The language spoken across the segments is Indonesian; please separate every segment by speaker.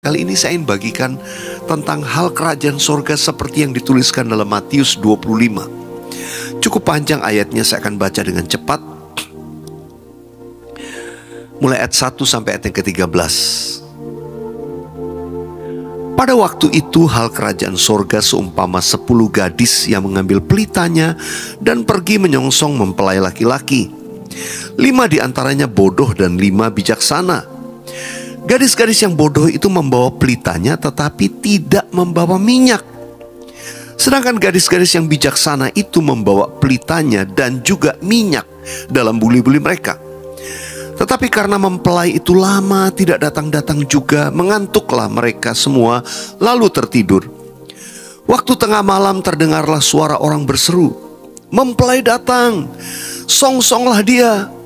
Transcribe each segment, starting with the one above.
Speaker 1: Kali ini saya ingin bagikan tentang hal kerajaan sorga seperti yang dituliskan dalam Matius 25. Cukup panjang ayatnya, saya akan baca dengan cepat. Mulai ayat 1 sampai ayat yang ke-13. Pada waktu itu hal kerajaan sorga seumpama 10 gadis yang mengambil pelitanya dan pergi menyongsong mempelai laki-laki. 5 diantaranya bodoh dan 5 bijaksana. Gadis-gadis yang bodoh itu membawa pelitanya tetapi tidak membawa minyak. Sedangkan gadis-gadis yang bijaksana itu membawa pelitanya dan juga minyak dalam buli-buli mereka. Tetapi karena mempelai itu lama tidak datang-datang juga, mengantuklah mereka semua lalu tertidur. Waktu tengah malam terdengarlah suara orang berseru, "Mempelai datang, songsonglah dia."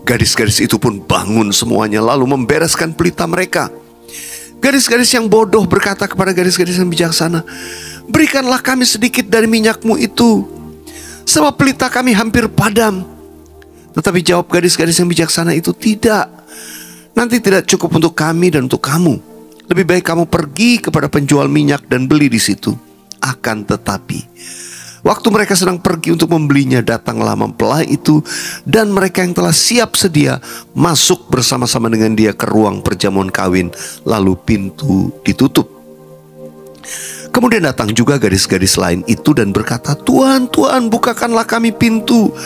Speaker 1: Gadis-gadis itu pun bangun semuanya lalu membereskan pelita mereka. Gadis-gadis yang bodoh berkata kepada gadis-gadis yang bijaksana, "Berikanlah kami sedikit dari minyakmu itu, sebab pelita kami hampir padam." Tetapi jawab gadis-gadis yang bijaksana itu, "Tidak, nanti tidak cukup untuk kami dan untuk kamu. Lebih baik kamu pergi kepada penjual minyak dan beli di situ." Akan tetapi waktu mereka sedang pergi untuk membelinya, datanglah mempelai itu, dan mereka yang telah siap sedia masuk bersama-sama dengan dia ke ruang perjamuan kawin, lalu pintu ditutup. Kemudian datang juga gadis-gadis lain itu dan berkata, "Tuan, Tuan, bukakanlah kami pintu."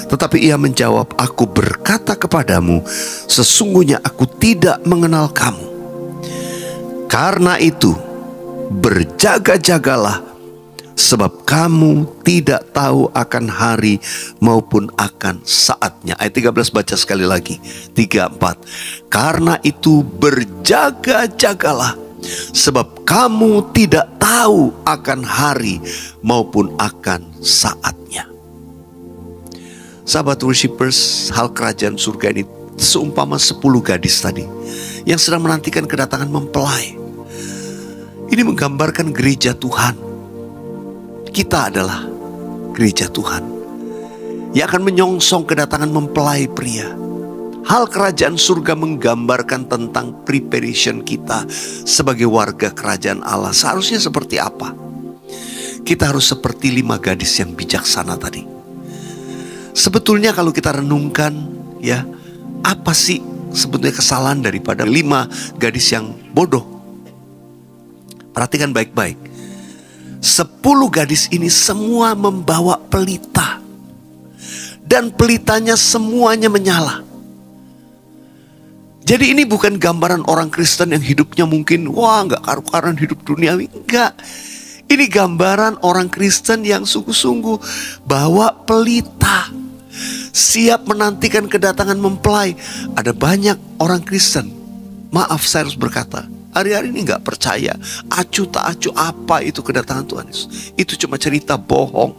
Speaker 1: Tetapi ia menjawab, "Aku berkata kepadamu, sesungguhnya aku tidak mengenal kamu. Karena itu, berjaga-jagalah, sebab kamu tidak tahu akan hari maupun akan saatnya." Ayat 13 baca sekali lagi, 3, 4. Karena itu berjaga-jagalah, sebab kamu tidak tahu akan hari maupun akan saatnya. Sahabat worshipers, hal kerajaan surga ini seumpama 10 gadis tadi yang sedang menantikan kedatangan mempelai. Ini menggambarkan gereja Tuhan. Kita adalah gereja Tuhan yang akan menyongsong kedatangan mempelai pria. Hal kerajaan surga menggambarkan tentang preparation kita sebagai warga kerajaan Allah. Seharusnya seperti apa? Kita harus seperti 5 gadis yang bijaksana tadi. Sebetulnya kalau kita renungkan, ya, apa sih sebetulnya kesalahan daripada 5 gadis yang bodoh? Perhatikan baik-baik. 10 gadis ini semua membawa pelita, dan pelitanya semuanya menyala. Jadi ini bukan gambaran orang Kristen yang hidupnya mungkin gak karu-karuan hidup duniawi. Enggak. Ini gambaran orang Kristen yang sungguh-sungguh bawa pelita, siap menantikan kedatangan mempelai. Ada banyak orang Kristen, maaf saya harus berkata, hari-hari ini gak percaya. Acuh tak acuh apa itu kedatangan Tuhan Yesus. Itu cuma cerita bohong.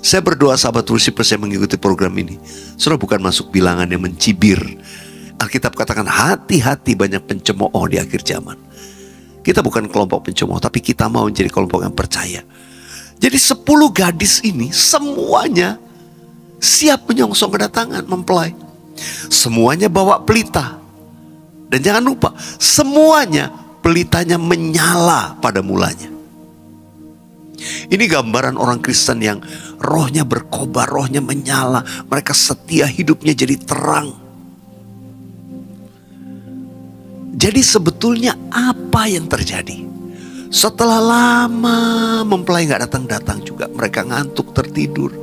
Speaker 1: Saya berdoa sahabat worshipers yang mengikuti program ini, saudara bukan masuk bilangan yang mencibir. Alkitab katakan hati-hati banyak pencemooh di akhir zaman. Kita bukan kelompok pencemooh, tapi kita mau menjadi kelompok yang percaya. Jadi 10 gadis ini semuanya siap menyongsong kedatangan mempelai. Semuanya bawa pelita. Dan jangan lupa, semuanya pelitanya menyala pada mulanya. Ini gambaran orang Kristen yang rohnya berkobar, rohnya menyala. Mereka setia, hidupnya jadi terang. Jadi sebetulnya apa yang terjadi? Setelah lama mempelai gak datang-datang juga, mereka ngantuk tertidur.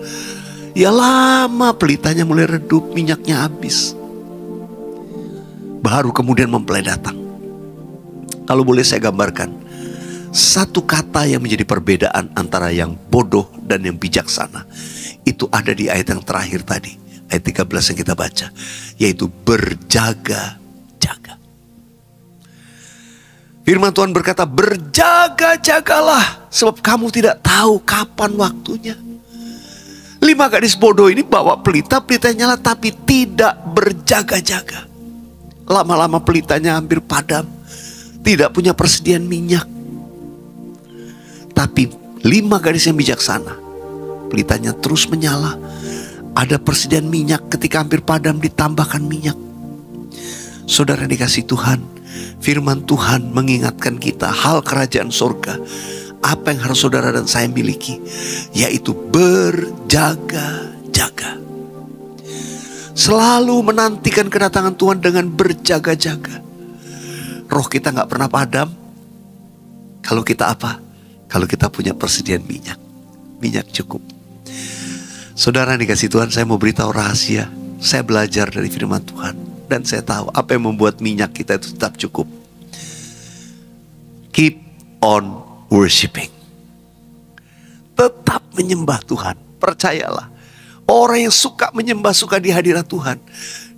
Speaker 1: Ya lama pelitanya mulai redup, minyaknya habis. Baru kemudian mempelai datang. Kalau boleh saya gambarkan, satu kata yang menjadi perbedaan antara yang bodoh dan yang bijaksana, itu ada di ayat yang terakhir tadi, ayat 13 yang kita baca, yaitu berjaga-jaga. Firman Tuhan berkata, berjaga-jagalah, sebab kamu tidak tahu kapan waktunya. 5 gadis bodoh ini bawa pelita, pelitanya nyala, tapi tidak berjaga-jaga. Lama-lama pelitanya hampir padam, tidak punya persediaan minyak. Tapi 5 gadis yang bijaksana, pelitanya terus menyala. Ada persediaan minyak, ketika hampir padam ditambahkan minyak. Saudara dikasih Tuhan, firman Tuhan mengingatkan kita hal kerajaan sorga. Apa yang harus saudara dan saya miliki? Yaitu berjaga-jaga. Selalu menantikan kedatangan Tuhan dengan berjaga-jaga. Roh kita gak pernah padam. Kalau kita apa? Kalau kita punya persediaan minyak. Minyak cukup. Saudara dikasih Tuhan, saya mau beritahu rahasia. Saya belajar dari firman Tuhan. Dan saya tahu apa yang membuat minyak kita itu tetap cukup. Keep on worshiping. Tetap menyembah Tuhan. Percayalah. Orang yang suka menyembah, suka di hadirat Tuhan,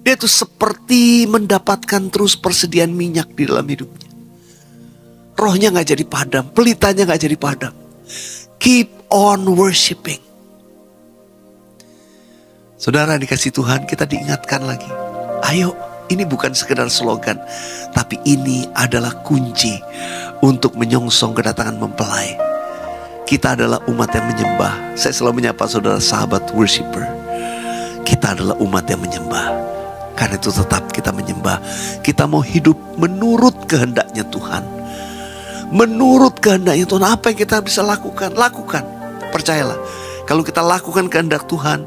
Speaker 1: dia itu seperti mendapatkan terus persediaan minyak di dalam hidupnya. Rohnya gak jadi padam. Pelitanya gak jadi padam. Keep on worshiping. Saudara dikasih Tuhan, kita diingatkan lagi. Ayo, ini bukan sekedar slogan, tapi ini adalah kunci untuk menyongsong kedatangan mempelai. Kita adalah umat yang menyembah. Saya selalu menyapa saudara sahabat worshiper. Kita adalah umat yang menyembah. Karena itu tetap kita menyembah. Kita mau hidup menurut kehendaknya Tuhan. Menurut kehendaknya Tuhan, apa yang kita bisa lakukan? Lakukan. Percayalah, kalau kita lakukan kehendak Tuhan,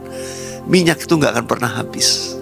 Speaker 1: minyak itu gak akan pernah habis.